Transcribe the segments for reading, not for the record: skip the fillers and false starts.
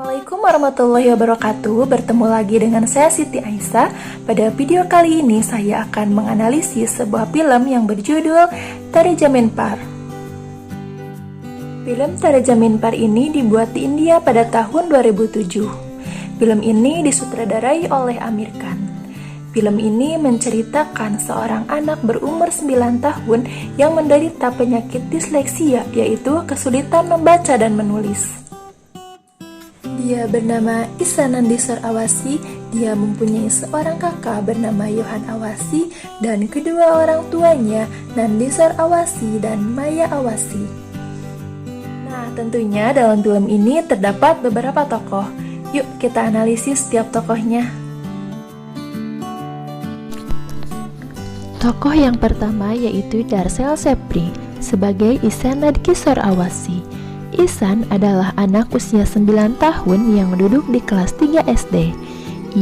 Assalamualaikum warahmatullahi wabarakatuh. Bertemu lagi dengan saya Siti Aisyah. Pada video kali ini saya akan menganalisis sebuah film yang berjudul Tare Zameen Par. Film Tare Zameen Par ini dibuat di India pada tahun 2007. Film ini disutradarai oleh Aamir Khan. Film ini menceritakan seorang anak berumur 9 tahun yang menderita penyakit disleksia, yaitu kesulitan membaca dan menulis. Dia bernama Ihsan Nandisar Awasi. Dia mempunyai seorang kakak bernama Yohan Awasi dan kedua orang tuanya Nandisar Awasi dan Maya Awasi. Nah, tentunya dalam film ini terdapat beberapa tokoh. Yuk kita analisis setiap tokohnya. Tokoh yang pertama yaitu Darcel Sepri sebagai Ihsan Nandisar Awasi. Ihsan adalah anak usia 9 tahun yang duduk di kelas 3 SD.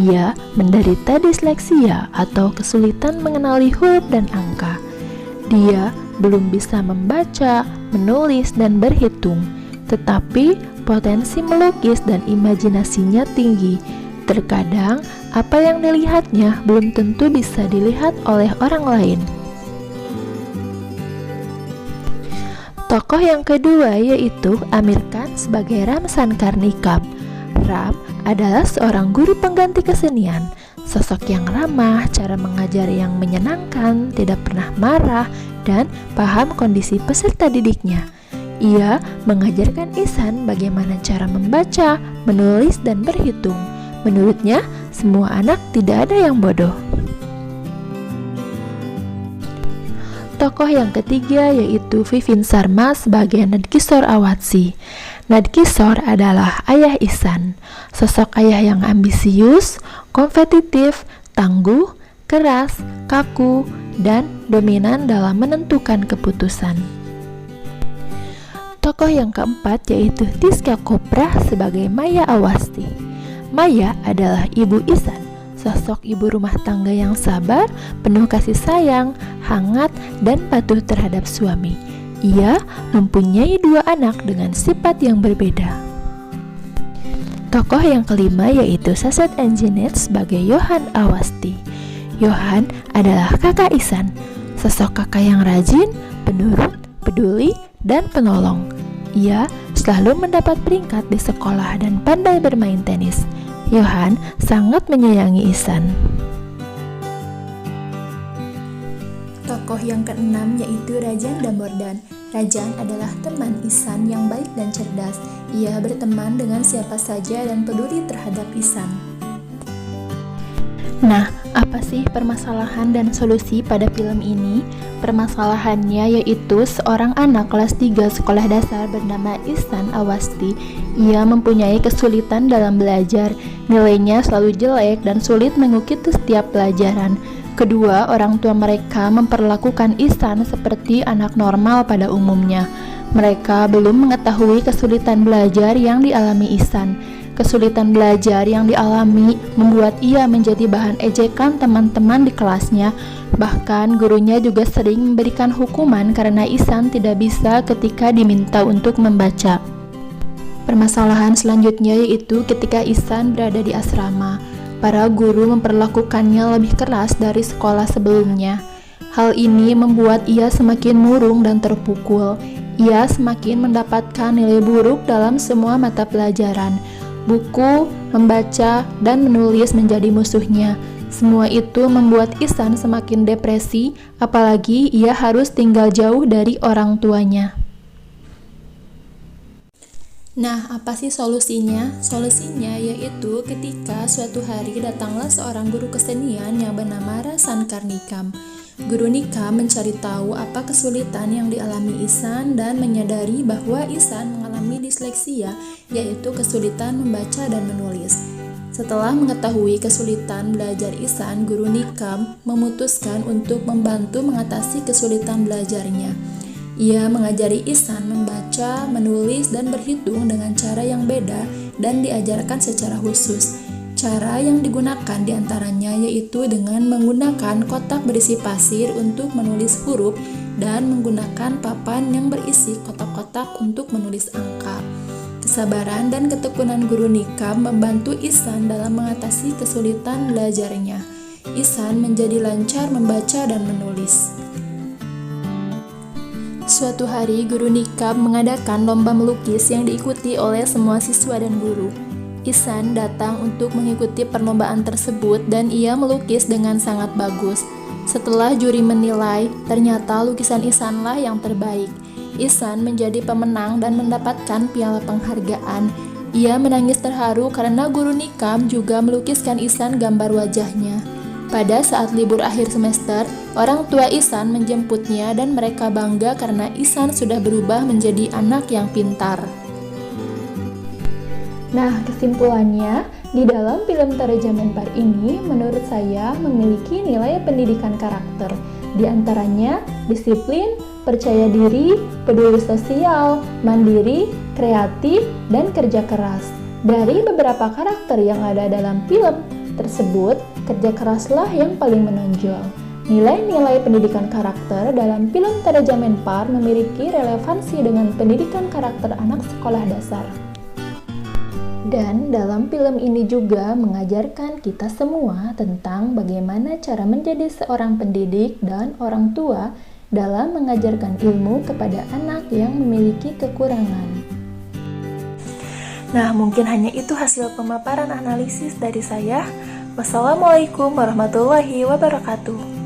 Ia menderita disleksia atau kesulitan mengenali huruf dan angka. Dia belum bisa membaca, menulis, dan berhitung, tetapi potensi melukis dan imajinasinya tinggi. Terkadang, apa yang dilihatnya belum tentu bisa dilihat oleh orang lain. Tokoh yang kedua yaitu Aamir Khan sebagai Ram Shankar Nikam. Ram adalah seorang guru pengganti kesenian, sosok yang ramah, cara mengajar yang menyenangkan, tidak pernah marah, dan paham kondisi peserta didiknya. Ia mengajarkan Ihsan bagaimana cara membaca, menulis, dan berhitung. Menurutnya, semua anak tidak ada yang bodoh. Tokoh yang ketiga yaitu Vivin Sharma sebagai Nandkishore Awasi. Nandkishore adalah ayah Ihsan, sosok ayah yang ambisius, kompetitif, tangguh, keras, kaku, dan dominan dalam menentukan keputusan. Tokoh yang keempat yaitu Tizkia Chopra sebagai Maya Awasi. Maya adalah ibu Ihsan, sosok ibu rumah tangga yang sabar, penuh kasih sayang, hangat, dan patuh terhadap suami. Ia mempunyai 2 anak dengan sifat yang berbeda. Tokoh yang kelima yaitu Sachet Engineer sebagai Yohan Awasti. Yohan adalah kakak Ihsan, sosok kakak yang rajin, penurut, peduli, dan penolong. Ia selalu mendapat peringkat di sekolah dan pandai bermain tenis. Yohan sangat menyayangi Ihsan. Tokoh yang keenam yaitu Rajan Damordan. Rajan adalah teman Ihsan yang baik dan cerdas. Ia berteman dengan siapa saja dan peduli terhadap Ihsan. Nah, apa sih permasalahan dan solusi pada film ini? Permasalahannya yaitu seorang anak kelas 3 sekolah dasar bernama Ihsan Awasti. Ia mempunyai kesulitan dalam belajar, nilainya selalu jelek dan sulit mengikuti setiap pelajaran. Kedua, orang tua mereka memperlakukan Ihsan seperti anak normal pada umumnya. Mereka belum mengetahui kesulitan belajar yang dialami Ihsan. Kesulitan belajar yang dialami membuat ia menjadi bahan ejekan teman-teman di kelasnya. Bahkan gurunya juga sering memberikan hukuman karena Ihsan tidak bisa ketika diminta untuk membaca. Permasalahan selanjutnya yaitu ketika Ihsan berada di asrama. Para guru memperlakukannya lebih keras dari sekolah sebelumnya. Hal ini membuat ia semakin murung dan terpukul. Ia semakin mendapatkan nilai buruk dalam semua mata pelajaran. Buku, membaca, dan menulis menjadi musuhnya. Semua itu membuat Ihsan semakin depresi, apalagi ia harus tinggal jauh dari orang tuanya. Nah, apa sih solusinya? Solusinya yaitu ketika suatu hari datanglah seorang guru kesenian yang bernama Ram Shankar Nikam. Guru Nikam mencari tahu apa kesulitan yang dialami Ihsan dan menyadari bahwa Ihsan mengalami disleksia, yaitu kesulitan membaca dan menulis. Setelah mengetahui kesulitan belajar Ihsan, Guru Nikam memutuskan untuk membantu mengatasi kesulitan belajarnya. Ia mengajari Ihsan membaca, menulis, dan berhitung dengan cara yang beda dan diajarkan secara khusus. Cara yang digunakan diantaranya yaitu dengan menggunakan kotak berisi pasir untuk menulis huruf dan menggunakan papan yang berisi kotak-kotak untuk menulis angka. kesabaran dan ketekunan guru Nikam membantu Ihsan dalam mengatasi kesulitan belajarnya. Ihsan menjadi lancar membaca dan menulis. Suatu hari, guru Nikam mengadakan lomba melukis yang diikuti oleh semua siswa dan guru. Ihsan datang untuk mengikuti perlombaan tersebut dan ia melukis dengan sangat bagus. Setelah juri menilai, ternyata lukisan Ihsanlah yang terbaik. Ihsan menjadi pemenang dan mendapatkan piala penghargaan. Ia menangis terharu karena guru Nikam juga melukiskan Ihsan gambar wajahnya. Pada saat libur akhir semester, orang tua Ihsan menjemputnya dan mereka bangga karena Ihsan sudah berubah menjadi anak yang pintar. Nah, kesimpulannya, di dalam film Taraja Menpar ini menurut saya memiliki nilai pendidikan karakter. Di antaranya disiplin, percaya diri, peduli sosial, mandiri, kreatif, dan kerja keras. Dari beberapa karakter yang ada dalam film tersebut, kerja keraslah yang paling menonjol. Nilai-nilai pendidikan karakter dalam film Taraja Menpar memiliki relevansi dengan pendidikan karakter anak sekolah dasar. Dan dalam film ini juga mengajarkan kita semua tentang bagaimana cara menjadi seorang pendidik dan orang tua dalam mengajarkan ilmu kepada anak yang memiliki kekurangan. Nah, mungkin hanya itu hasil pemaparan analisis dari saya. Wassalamualaikum warahmatullahi wabarakatuh.